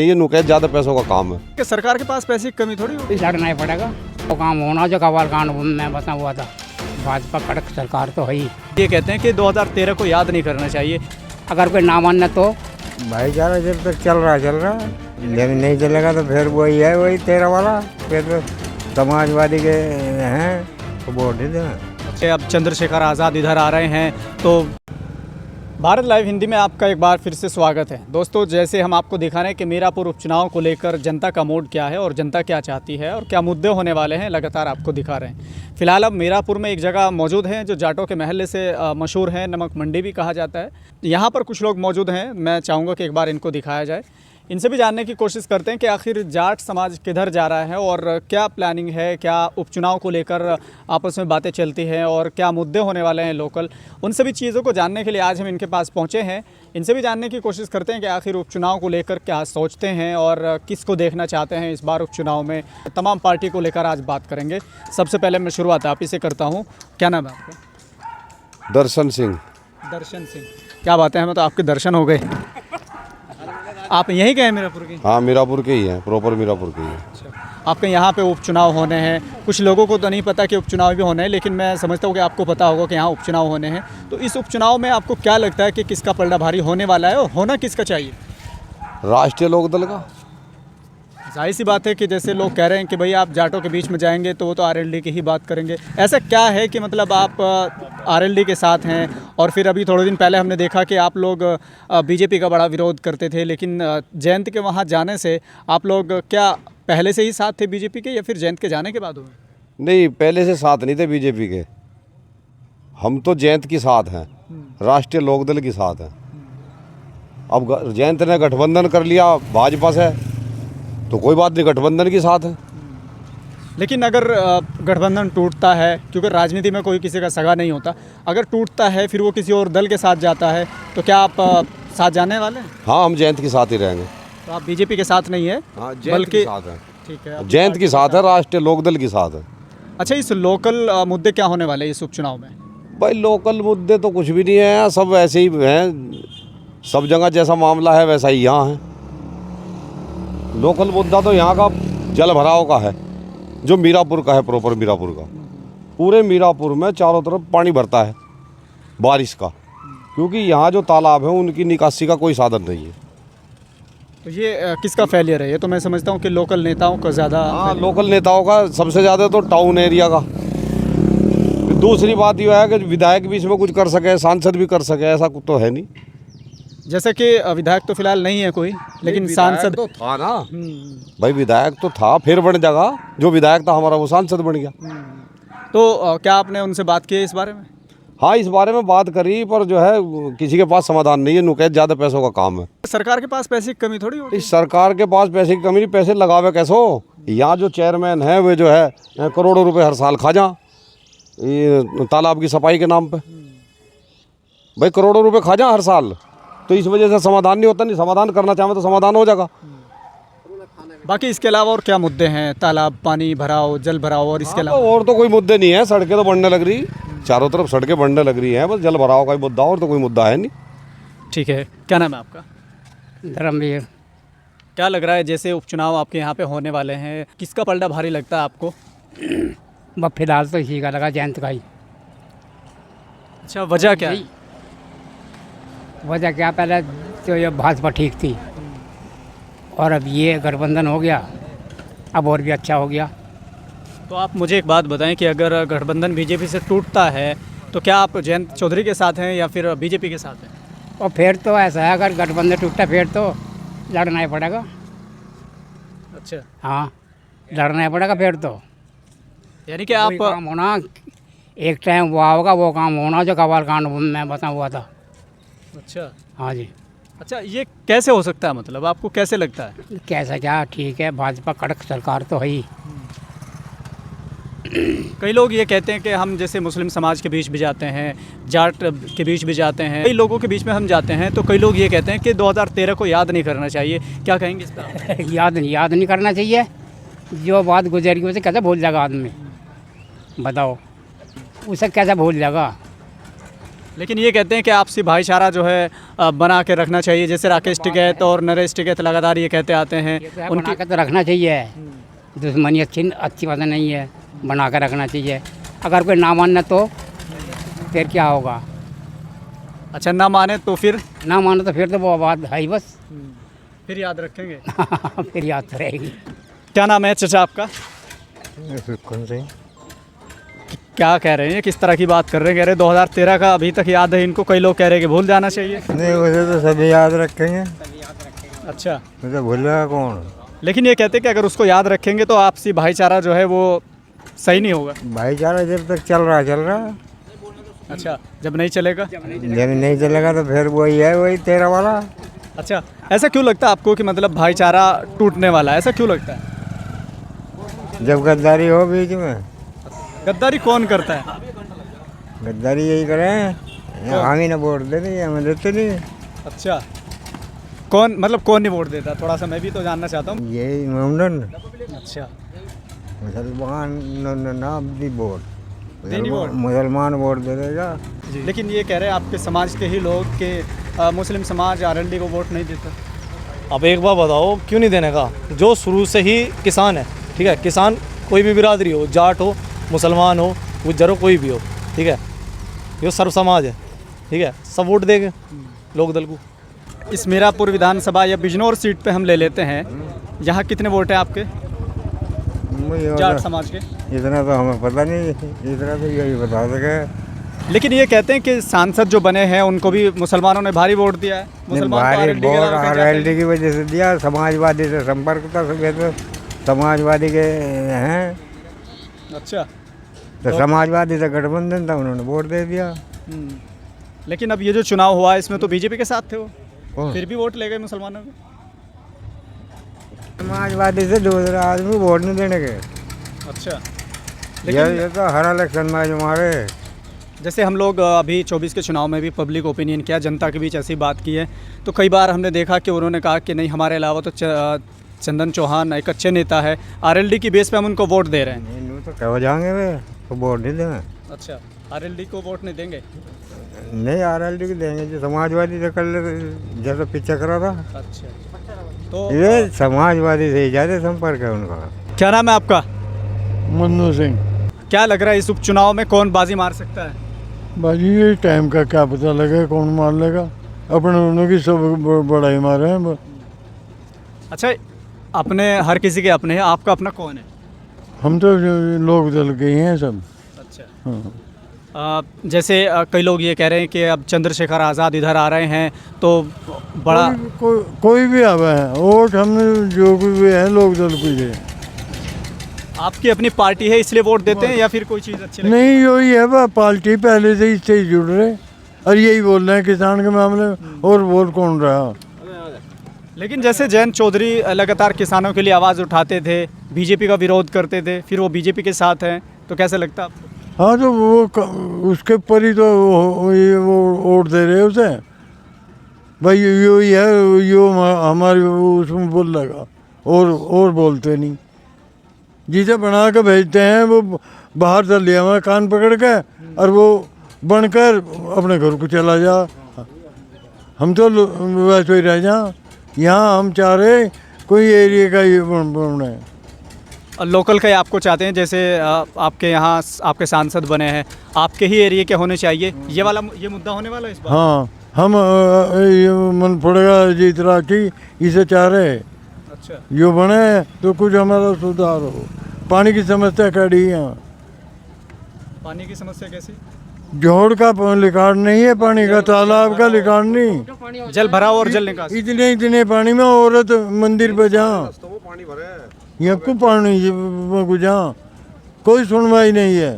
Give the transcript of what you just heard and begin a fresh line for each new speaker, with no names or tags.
ये नुकैद ज्यादा पैसों का काम है
कि सरकार के पास पैसे की कमी थोड़ी होगी।
लड़ना ही पड़ेगा, वो काम होना जो कवाल कांड में बसा हुआ था। भाजपा कड़क सरकार तो है ही।
ये कहते हैं कि 2013 को याद नहीं करना चाहिए।
अगर कोई ना मानना तो
भाईचारा जब तक चल रहा जब नहीं चलेगा तो फिर वही है, वही 13 वाला। फिर तो समाजवादी के हैं तो वोट ही देना।
अब चंद्रशेखर आज़ाद इधर आ रहे हैं तो भारत लाइव हिंदी में आपका एक बार फिर से स्वागत है। दोस्तों, जैसे हम आपको दिखा रहे हैं कि मीरापुर उपचुनाव को लेकर जनता का मूड क्या है और जनता क्या चाहती है और क्या मुद्दे होने वाले हैं, लगातार आपको दिखा रहे हैं। फिलहाल अब मीरापुर में एक जगह मौजूद है जो जाटों के महल्ले से मशहूर है, नमक मंडी भी कहा जाता है। यहाँ पर कुछ लोग मौजूद हैं, मैं चाहूँगा कि एक बार इनको दिखाया जाए। इनसे भी जानने की कोशिश करते हैं कि आखिर जाट समाज किधर जा रहा है और क्या प्लानिंग है, क्या उपचुनाव को लेकर आपस में बातें चलती हैं और क्या मुद्दे होने वाले हैं लोकल। उन सभी चीज़ों को जानने के लिए आज हम इनके पास पहुंचे हैं। इनसे भी जानने की कोशिश करते हैं कि आखिर उपचुनाव को लेकर क्या सोचते हैं और किसको देखना चाहते हैं इस बार उपचुनाव में। तमाम पार्टी को लेकर आज बात करेंगे। सबसे पहले मैं शुरुआत आप ही से करता हूँ। क्या नाम है आपका?
दर्शन सिंह।
दर्शन सिंह, क्या बातें हैं, हमें तो आपके दर्शन हो गए। आप यहीं के हैं मीरापुर के?
हाँ, मीरापुर के ही हैं, प्रॉपर मीरापुर के ही हैं।
अच्छा, आपके यहाँ पे उपचुनाव होने हैं। कुछ लोगों को तो नहीं पता कि उपचुनाव भी होने हैं, लेकिन मैं समझता हूँ कि आपको पता होगा कि यहाँ उपचुनाव होने हैं। तो इस उपचुनाव में आपको क्या लगता है कि किसका पलड़ा भारी होने वाला है और होना किसका चाहिए?
राष्ट्रीय लोकदल का।
जाहिर सी बात है कि जैसे लोग कह रहे हैं कि भाई आप जाटों के बीच में जाएंगे तो वो तो आरएलडी की ही बात करेंगे। ऐसा क्या है कि मतलब आप आरएलडी के साथ हैं और फिर अभी थोड़े दिन पहले हमने देखा कि आप लोग बीजेपी का बड़ा विरोध करते थे, लेकिन जयंत के वहाँ जाने से आप लोग क्या पहले से ही साथ थे बीजेपी के या फिर जयंत के जाने के बाद हुए?
नहीं, पहले से साथ नहीं थे बीजेपी के। हम तो जयंत के साथ हैं, राष्ट्रीय लोकदल के साथ हैं। अब जयंत ने गठबंधन कर लिया भाजपा से तो कोई बात नहीं, गठबंधन के साथ है।
लेकिन अगर गठबंधन टूटता है, क्योंकि राजनीति में कोई किसी का सगा नहीं होता, अगर टूटता है फिर वो किसी और दल के साथ जाता है तो क्या आप साथ जाने वाले हैं?
हाँ, हम जयंत के साथ ही रहेंगे।
तो आप बीजेपी के साथ नहीं है?
हाँ, जयंत के साथ है।
ठीक है,
जयंत के साथ है, राष्ट्रीय लोकदल के साथ है।
अच्छा, इस लोकल मुद्दे क्या होने वाले हैं इस उपचुनाव में?
भाई लोकल मुद्दे तो कुछ भी नहीं है, सब ऐसे ही हैं। सब जगह जैसा मामला है वैसा ही यहाँ है। लोकल मुद्दा तो यहाँ का जल भराव का है, जो मीरापुर का है, प्रॉपर मीरापुर का। पूरे मीरापुर में चारों तरफ पानी भरता है बारिश का, क्योंकि यहाँ जो तालाब है उनकी निकासी का कोई साधन नहीं है।
तो ये किसका फेलियर है? ये तो मैं समझता हूँ कि लोकल नेताओं का ज़्यादा।
हाँ, लोकल नेताओं का सबसे ज़्यादा, तो टाउन एरिया का। दूसरी बात यह है कि विधायक भी इसमें कुछ कर सके, सांसद भी कर सके, ऐसा कुछ तो है नहीं।
जैसे कि विधायक तो फिलहाल नहीं है कोई, लेकिन सांसद
तो था ना। भाई विधायक तो था, फिर बन जाएगा। जो विधायक था हमारा वो सांसद बन गया।
तो क्या आपने उनसे बात की है इस बारे में?
हाँ, इस बारे में बात करी, पर जो है किसी के पास समाधान नहीं है। नुकैद ज़्यादा पैसों का काम है।
सरकार के पास पैसे की कमी थोड़ी होती है।
इस सरकार के पास पैसे की कमी नहीं, पैसे लगावे कैसे हो? यहाँ जो चेयरमैन है वे जो है करोड़ों रुपए हर साल खा जा ये तालाब की सफाई के नाम पे। भाई करोड़ों रुपए खा जा हर साल, तो इस वजह से समाधान नहीं होता। नहीं, समाधान करना चाहें तो समाधान हो जाएगा।
बाकी इसके अलावा और क्या मुद्दे हैं? तालाब, पानी भराव, जल भराव और इसके अलावा
और तो कोई मुद्दे नहीं है। सड़कें तो बढ़ने लग रही, चारों तरफ सड़कें बढ़ने लग रही हैं, बस जल भराव का ही मुद्दा, और तो कोई मुद्दा है नहीं।
ठीक है, क्या नाम है आपका?
धर्मवीर।
क्या लग रहा है जैसे उपचुनाव आपके यहाँ पे होने वाले हैं, किसका पलड़ा भारी लगता है आपको?
बस फिलहाल तो इसी का लगा, जयंत का ही।
अच्छा, वजह क्या है?
वजह क्या, पहले तो ये भाजपा ठीक थी और अब ये गठबंधन हो गया, अब और भी अच्छा हो गया।
तो आप मुझे एक बात बताएं कि अगर गठबंधन बीजेपी से टूटता है तो क्या आप जयंत चौधरी के साथ हैं या फिर बीजेपी के साथ हैं?
और फिर तो ऐसा है, अगर गठबंधन टूटा फिर तो लड़ना ही पड़ेगा।
अच्छा,
हाँ, लड़ना ही पड़ेगा फिर तो।
यानी कि
कोई
आप
काम होना, एक टाइम वो होगा, वो काम होना जो कवाल कांड में बसा हुआ था।
अच्छा
हाँ जी।
अच्छा, ये कैसे हो सकता है, मतलब आपको कैसे लगता है?
कैसा क्या, ठीक है, भाजपा कड़क सरकार तो है ही।
कई लोग ये कहते हैं कि हम जैसे मुस्लिम समाज के बीच भी जाते हैं, जाट के बीच भी जाते हैं, कई लोगों के बीच में हम जाते हैं, तो कई लोग ये कहते हैं कि 2013 को याद नहीं करना चाहिए। क्या कहेंगे इस पर?
याद नहीं करना चाहिए। जो बात गुजरी उसे कैसे भूल जाएगा आदमी, बताओ, उसे कैसे भूल जाएगा?
लेकिन ये कहते हैं कि आपसी भाईचारा जो है बना के रखना चाहिए, जैसे राकेश टिकैत और नरेश टिकैत लगातार ये कहते आते हैं।
बना के तो रखना चाहिए, दुश्मनी अच्छी बात नहीं है, बना कर रखना चाहिए। अगर कोई ना माने तो फिर क्या होगा?
अच्छा, ना माने तो फिर
ना माने तो फिर तो वो बात है ही बस।
फिर याद रखेंगे।
फिर याद तो रहेगी।
क्या नाम है चाचा आपका?
कौन से
क्या कह रहे हैं, किस तरह की बात कर रहे हैं? कह रहे 2013 का अभी तक याद है इनको, कई लोग कह रहे हैं कि भूल जाना चाहिए।
नहीं, वैसे तो सभी याद रखेंगे,
अच्छा,
तो भूलेगा कौन?
लेकिन ये कहते हैं कि अगर उसको याद रखेंगे तो आपसी भाईचारा जो है वो सही नहीं होगा।
भाईचारा जब तक चल रहा है।
अच्छा, जब नहीं चलेगा?
जब नहीं चलेगा तो फिर वही है, वही तेरा वाला।
अच्छा, ऐसा क्यों लगता है आपको कि मतलब भाईचारा टूटने वाला है, ऐसा क्यों लगता है?
जब गद्दारी हो बीच में।
गद्दारी कौन करता है?
गद्दारी यही करें, हम ही ना वोट दे देंगे, हमें देते नहीं।
अच्छा, कौन मतलब कौन नहीं वोट देता? थोड़ा सा मैं भी तो जानना चाहता हूँ।
यही मोमडन
अच्छा,
मुसलमान ना भी वोट,
देनी वोट।
मुसलमान वोट दे देगा।
लेकिन ये कह रहे हैं आपके समाज के ही लोग कि मुस्लिम समाज आरएलडी को वोट नहीं देता।
अब एक बार बताओ क्यों नहीं देने का? जो शुरू से ही किसान है, ठीक है, किसान कोई भी बिरादरी हो, जाट हो, मुसलमान हो, गुज्जर हो, कोई भी हो, ठीक है, ये सर्व समाज है, ठीक है, सब वोट देंगे लोक दल को।
इस मीरापुर विधानसभा या बिजनौर सीट पे हम ले लेते हैं, यहाँ कितने वोट हैं आपके जाट समाज के?
इतना तो हमें पता नहीं, इतना तो यही बता सके।
लेकिन ये कहते हैं कि सांसद जो बने हैं उनको भी मुसलमानों ने भारी वोट दिया है। मुसलमान तो
भारी
RLD के
वोट
अलावा क्या
आरएलडी की वजह से दिया, समाजवादी से संपर्क था, सब तो समाजवादी के हैं,
कहेंगे? अच्छा,
तो समाजवादी से गठबंधन था, उन्होंने वोट दे दिया।
लेकिन अब ये जो चुनाव हुआ इसमें तो बीजेपी के साथ थे वो,
कौन?
फिर भी वोट ले गए मुसलमानों को।
समाजवादी से दूसरा आदमी वोट नहीं देने के।
अच्छा,
ये तो हर इलेक्शन में जो हमारे
जैसे हम लोग अभी 24 के चुनाव में भी पब्लिक ओपिनियन किया, जनता के बीच ऐसी बात की है, तो कई बार हमने देखा कि उन्होंने कहा कि नहीं, हमारे अलावा तो चंदन चौहान एक अच्छे नेता है, आरएलडी की बेस पे हम उनको वोट दे रहे हैं।
नहीं तो क्या हो जाएंगे वे, तो वोट नहीं देंगे।
अच्छा, आरएलडी को वोट नहीं देंगे?
नहीं, आरएलडी को देंगे जो समाजवादी से कर ले, जैसा पीछे करा था।
अच्छा, तो
ये समाजवादी से ज़्यादा संपर्क है उनका।
क्या नाम है आपका?
मन्नू सिंह।
क्या लग रहा है इस उपचुनाव में कौन बाजी मार सकता है?
बाजी ये टाइम का क्या पता लगे कौन मार लेगा, अपने उन्हों की सब बड़ाई मारे हैं।
अच्छा, अपने हर किसी के अपने हैं, आपका अपना कौन है?
हम तो लोक दल के ही हैं सब।
अच्छा,
हाँ।
जैसे कई लोग ये कह रहे हैं कि अब चंद्रशेखर आज़ाद इधर आ रहे हैं तो बड़ा
कोई भी आवा है, वोट हम जो भी है लोक दल को ही है।
आपकी अपनी पार्टी है इसलिए वोट देते हैं या फिर कोई चीज़ अच्छी लगती
नहीं, यही है वह पार्टी पहले से इससे ही जुड़ रहे और यही बोल रहे हैं किसान के मामले में, और बोल कौन रहा।
है? लेकिन जैसे जयंत चौधरी लगातार किसानों के लिए आवाज़ उठाते थे, बीजेपी का विरोध करते थे, फिर वो बीजेपी के साथ हैं, तो कैसे लगता आपको?
हाँ, तो वो उसके ऊपर ही तो वो वोट दे रहे उसे भाई, यो ही है, यो हमारी उसमें बोल लगा और बोलते नहीं, जिसे बना के भेजते हैं वो बाहर चल लिया हमारा कान पकड़ के और वो बनकर अपने घर को चला जा। हम तो वैसे ही रह जा, यहाँ हम चाह रहे कोई एरिया का ये बनना है।
और लोकल का ही आपको चाहते हैं, जैसे आपके यहाँ आपके सांसद बने हैं, आपके ही एरिया के होने चाहिए, ये मुद्दा होने वाला है इस बार?
हाँ, हम ये मन पड़ेगा जीत राखी इसे चाह रहे।
अच्छा,
जो बने तो कुछ हमारा सुधार हो। पानी की समस्या खड़ी है यहाँ,
पानी की समस्या कैसी?
जोड़ का रिकॉर्ड नहीं है, पानी का तालाब का रिकॉर्ड नहीं,
जल भराव और जल निकास।
इतने पानी में औरत मंदिर पे जहाँ यहाँ को पानी को जहाँ कोई सुनवाई नहीं है।